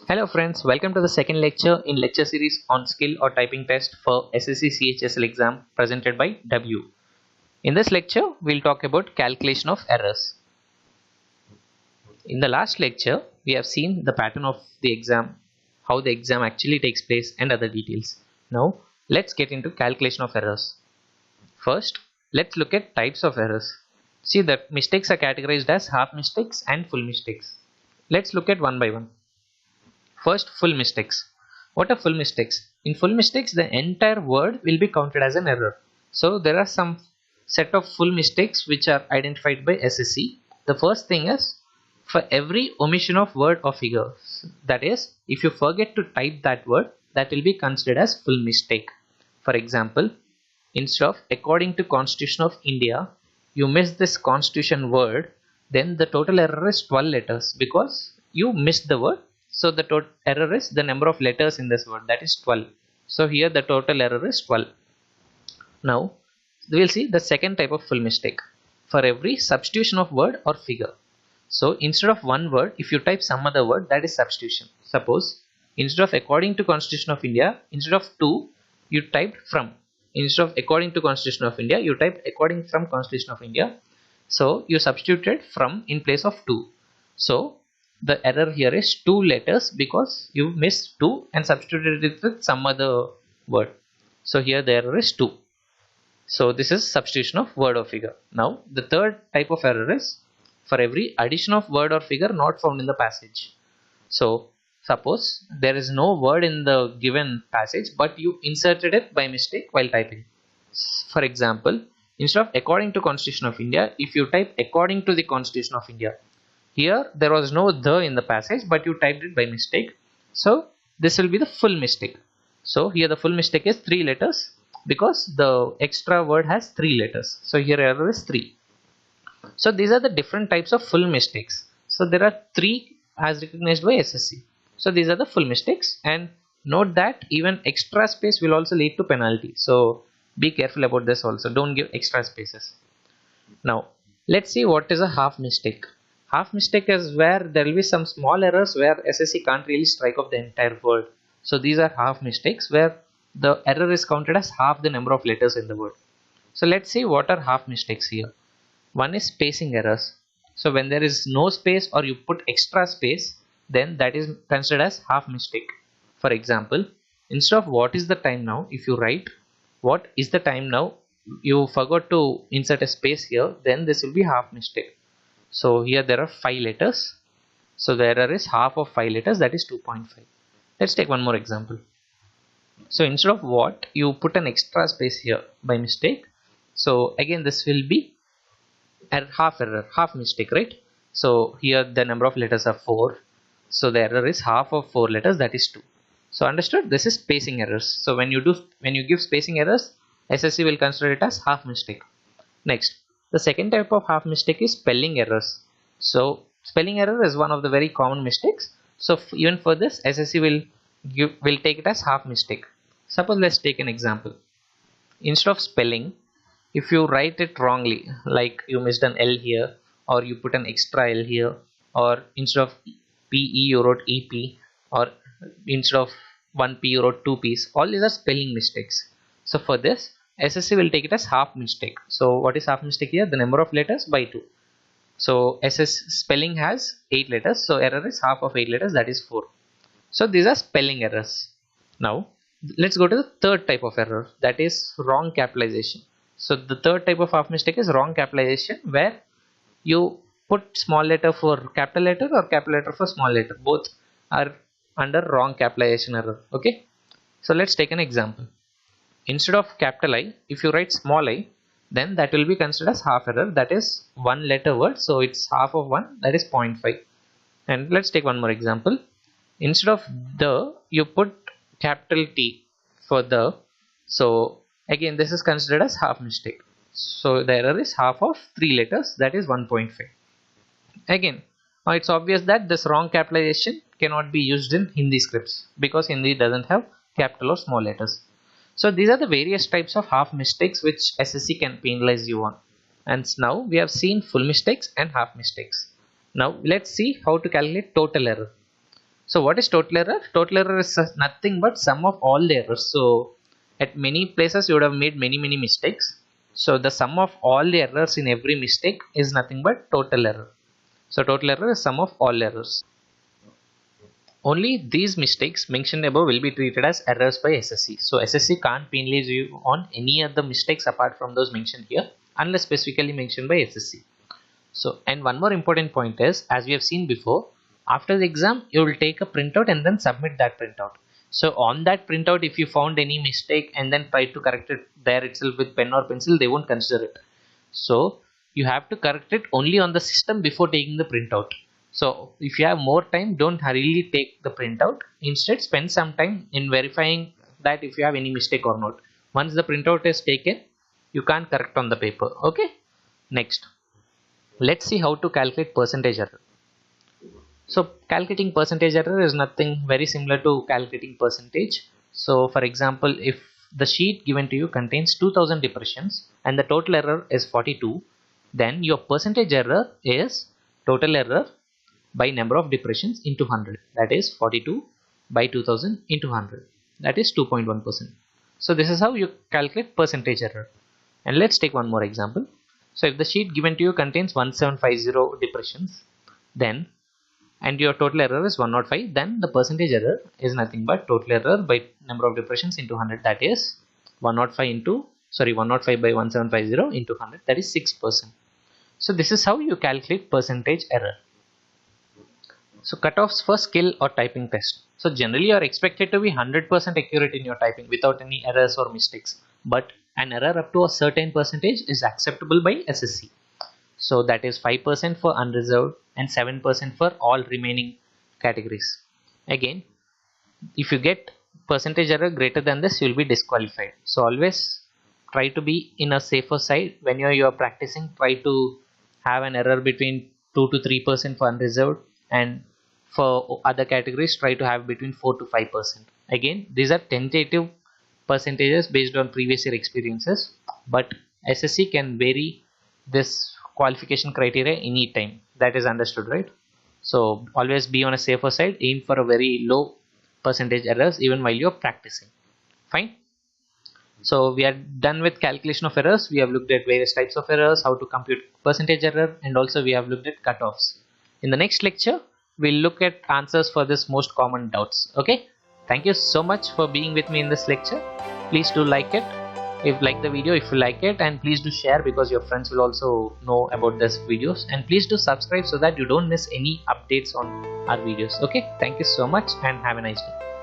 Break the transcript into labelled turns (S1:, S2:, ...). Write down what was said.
S1: Hello friends, welcome to the second lecture in lecture series on skill or typing test for SSC CHSL exam presented by W. In this lecture, we'll talk about calculation of errors. In the last lecture, we have seen the pattern of the exam, how the exam actually takes place and other details. Now, let's get into calculation of errors. First, let's look at types of errors. See that mistakes are categorized as half mistakes and full mistakes. Let's look at one by one. First, full mistakes. What are full mistakes? In full mistakes, the entire word will be counted as an error. So there are some set of full mistakes which are identified by SSC. The first thing is for every omission of word or figure. That is, if you forget to type that word, that will be considered as full mistake. For example, instead of according to Constitution of India, you miss this Constitution word, then the total error is 12 letters because you missed the word. So the total error is the number of letters in this word, that is 12. So here the total error is 12. Now we will see the second type of full mistake. For every substitution of word or figure. So instead of one word, if you type some other word, that is substitution. Suppose instead of according to Constitution of India, instead of to, you typed from. Instead of according to Constitution of India, you typed according from Constitution of India. So you substituted from in place of to. So the error here is 2 letters because you missed 2 and substituted it with some other word. So here the error is 2. So this is substitution of word or figure. Now the third type of error is for every addition of word or figure not found in the passage. So suppose there is no word in the given passage but you inserted it by mistake while typing. For example, instead of according to Constitution of India, if you type according to the Constitution of India, here there was no the in the passage but you typed it by mistake. So this will be the full mistake. So here the full mistake is 3 letters because the extra word has 3 letters. So here error is 3. So these are the different types of full mistakes. So there are 3 as recognized by SSC. So these are the full mistakes, and note that even extra space will also lead to penalty. So be careful about this also. Don't give extra spaces. Now let's see what is a half mistake. Half mistake is where there will be some small errors where SSC can't really strike off the entire word. So these are half mistakes where the error is counted as half the number of letters in the word. So let's see what are half mistakes here. One is spacing errors. So when there is no space or you put extra space, then that is considered as half mistake. For example, instead of what is the time now, if you write what is the time now, you forgot to insert a space here, then this will be half mistake. So here there are 5 letters. So the error is half of 5 letters, that is 2.5. Let's take one more example. So instead of what, you put an extra space here by mistake. So again this will be a half error, half mistake, right? So here the number of letters are 4. So the error is half of 4 letters, that is 2. So understood, this is spacing errors. So when you give spacing errors, SSC will consider it as half mistake. Next, the second type of half mistake is spelling errors. So spelling error is one of the very common mistakes. So even for this, SSC will take it as half mistake. Suppose let's take an example. Instead of spelling, if you write it wrongly, like you missed an L here, or you put an extra L here, or instead of PE you wrote EP, or instead of 1P you wrote 2Ps, all these are spelling mistakes. So for this, SSC will take it as half mistake. So what is half mistake here? The number of letters by 2. So spelling has 8 letters. So error is half of 8 letters, that is 4. So these are spelling errors. Now let's go to the third type of error, that is wrong capitalization. So the third type of half mistake is wrong capitalization, where you put small letter for capital letter or capital letter for small letter. Both are under wrong capitalization error. Okay. So let's take an example. Instead of capital I, if you write small I, then that will be considered as half error, that is one letter word. So it's half of 1, that is 0.5. And let's take one more example. Instead of the, you put capital T for the. So again this is considered as half mistake. So the error is half of 3 letters, that is 1.5. Again, now it's obvious that this wrong capitalization cannot be used in Hindi scripts because Hindi doesn't have capital or small letters. So these are the various types of half mistakes which SSC can penalize you on. And now we have seen full mistakes and half mistakes. Now let's see how to calculate total error. So what is total error? Total error is nothing but sum of all the errors. So at many places you would have made many mistakes. So the sum of all the errors in every mistake is nothing but total error. So total error is sum of all errors. Only these mistakes mentioned above will be treated as errors by SSC. So SSC can't penalize you on any other mistakes apart from those mentioned here unless specifically mentioned by SSC. So, and one more important point is, as we have seen before, after the exam you will take a printout and then submit that printout. So on that printout, if you found any mistake and then try to correct it there itself with pen or pencil, they won't consider it. So you have to correct it only on the system before taking the printout. So if you have more time, don't hurriedly take the printout. Instead, spend some time in verifying that if you have any mistake or not. Once the printout is taken, you can't correct on the paper. Okay. Next, let's see how to calculate percentage error. So calculating percentage error is nothing very similar to calculating percentage. So for example, if the sheet given to you contains 2000 depressions and the total error is 42, then your percentage error is total error by number of depressions into 100, that is 42 by 2000 into 100, that is 2.1%. So this is how you calculate percentage error. And let's take one more example. So if the sheet given to you contains 1750 depressions, then and your total error is 105, then the percentage error is nothing but total error by number of depressions into 100, that is 105 by 1750 into 100, that is 6%. So this is how you calculate percentage error. So cutoffs for skill or typing test. So generally you are expected to be 100% accurate in your typing without any errors or mistakes, but an error up to a certain percentage is acceptable by SSC. So that is 5% for unreserved and 7% for all remaining categories. Again, if you get percentage error greater than this, you will be disqualified. So always try to be in a safer side. When you are practicing, try to have an error between 2 to 3% for unreserved, and for other categories try to have between 4 to 5%. Again, these are tentative percentages based on previous year experiences, but SSC can vary this qualification criteria anytime. That is understood, right? So always be on a safer side. Aim for a very low percentage errors even while you're practicing. Fine. So we are done with calculation of errors. We have looked at various types of errors, how to compute percentage error, and also we have looked at cutoffs. In the next lecture, we'll look at answers for this most common doubts. Okay. Thank you so much for being with me in this lecture. Please do like it if like the video if you like it, and please do share because your friends will also know about this videos, and please do subscribe so that you don't miss any updates on our videos. Okay, thank you so much and have a nice day.